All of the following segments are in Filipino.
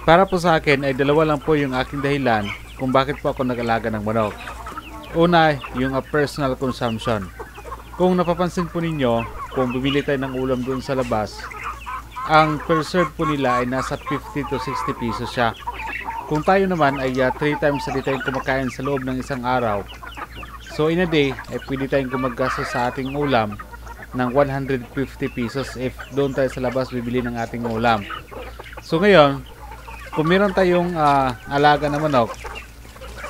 Para po sa akin ay dalawa lang po yung aking dahilan kung bakit po ako nag-alaga ng manok. Una, yung personal consumption. Kung napapansin po ninyo, kung bumili tayo ng ulam doon sa labas, ang per serve po nila ay nasa 50 to 60 pesos siya. Kung tayo naman ay 3 times a day tayong kumakain sa loob ng isang araw, so in a day ay pwede tayong gumagastos sa ating ulam ng 150 pesos if doon tayo sa labas bibili ng ating ulam. So ngayon, kung meron tayong alaga na manok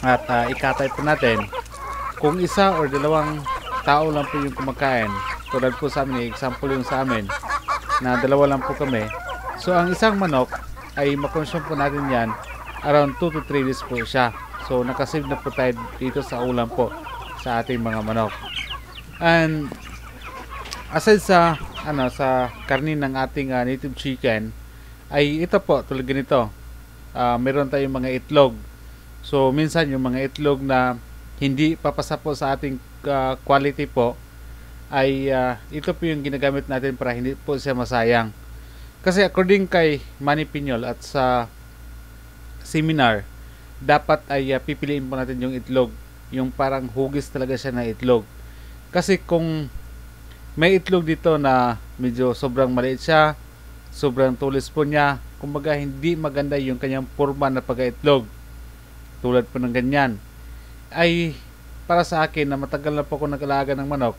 at ikatay po natin, kung isa or dalawang tao lang po yung kumakain, tulad po sa amin, example yung sa amin na dalawa lang po kami, so ang isang manok ay makonsume po natin yan around 2 to 3 days po siya. So nakasave na po tayo dito sa ulam po sa ating mga manok. And aside sa sa karni ng ating native chicken, ay ito po tulad ganito, meron tayong mga itlog. So minsan yung mga itlog na hindi papasa po sa ating quality po ay ito po yung ginagamit natin para hindi po siya masayang. Kasi according kay Manny Piñol at sa seminar, dapat ay pipiliin po natin yung itlog, yung parang hugis talaga siya na itlog. Kasi kung may itlog dito na medyo sobrang maliit siya, sobrang tulis po niya, kumbaga hindi maganda yung kanyang forma na pagka-itlog, tulad po ng ganyan, ay para sa akin na matagal na po ako nag-alaga ng manok,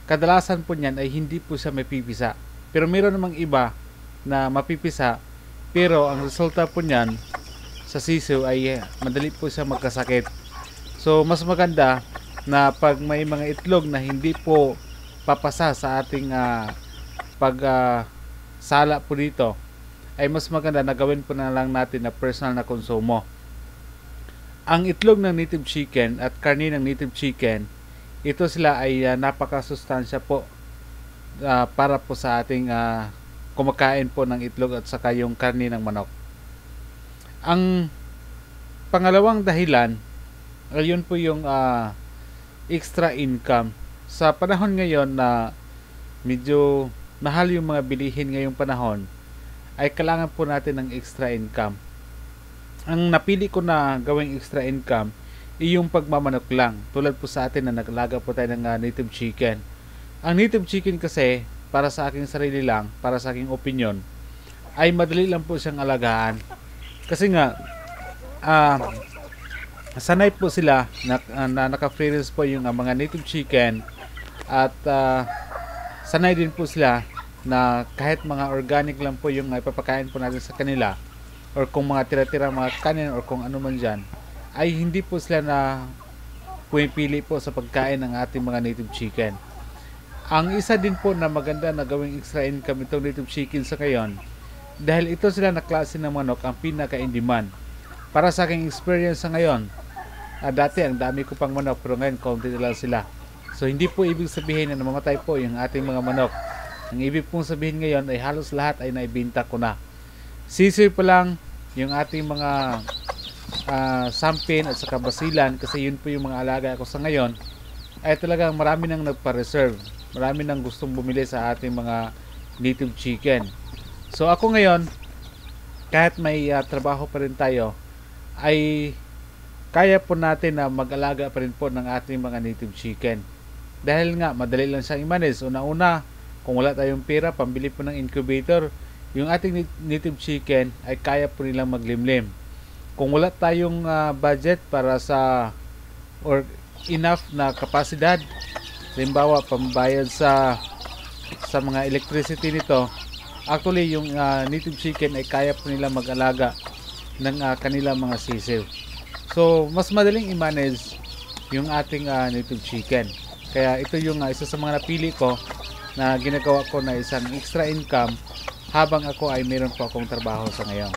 kadalasan po niyan ay hindi po siya mapipisa. Pero meron namang iba na mapipisa, pero ang resulta po niyan sa sisiw ay madali po siya magkasakit. So mas maganda na pag may mga itlog na hindi po papasa sa ating sala po dito, ay mas maganda na gawin po na lang natin na personal na konsumo. Ang itlog ng native chicken at karni ng native chicken, ito sila ay napakasustansya po para po sa ating kumakain po ng itlog at saka yung karni ng manok. Ang pangalawang dahilan, ayun po yung extra income. Sa panahon ngayon na medyo mahal yung mga bilihin ngayong panahon, ay kailangan po natin ng extra income. Ang napili ko na gawing extra income ay yung pagmamanok lang. Tulad po sa atin na naglaga po tayo ng native chicken. Ang native chicken kasi, para sa aking sarili lang, para sa aking opinion, ay madali lang po siyang alagaan. Kasi nga, sanay po sila na naka-free range po yung mga native chicken, at sanay din po sila na kahit mga organic lang po yung ipapakain po natin sa kanila, or kung mga tira-tira mga kanin or kung ano man dyan, ay hindi po sila na pumipili po sa pagkain ng ating mga native chicken. Ang isa din po na maganda na gawing extra income itong native chicken sa ngayon, dahil ito sila na klase ng manok ang pinaka-in-demand. Para sa aking experience sa ngayon, dati ang dami ko pang manok pero ngayon konti na lang sila. So hindi po ibig sabihin na namamatay po yung ating mga manok. Ang ibig pong sabihin ngayon ay halos lahat ay naibenta ko na. Sisiw pa lang yung ating mga sampin at saka basilan, kasi yun po yung mga alaga ko sa ngayon, ay talagang marami nang nagpa-reserve. Marami nang gustong bumili sa ating mga native chicken. So ako ngayon, kahit may trabaho pa rin tayo, ay kaya po natin na mag-alaga pa rin po ng ating mga native chicken. Dahil nga, madali lang siyang i-manage. Una-una, kung wala tayong pera, pambili po ng incubator, yung ating native chicken ay kaya po nilang maglimlim. Kung wala tayong budget para sa or enough na kapasidad, halimbawa pambayad sa mga electricity nito, actually yung native chicken ay kaya po nila mag-alaga ng kanilang mga sisiw. So mas madaling i-manage yung ating native chicken. Kaya ito yung isa sa mga napili ko na ginagawa ko na isang extra income habang ako ay meron po akong trabaho sa ngayon.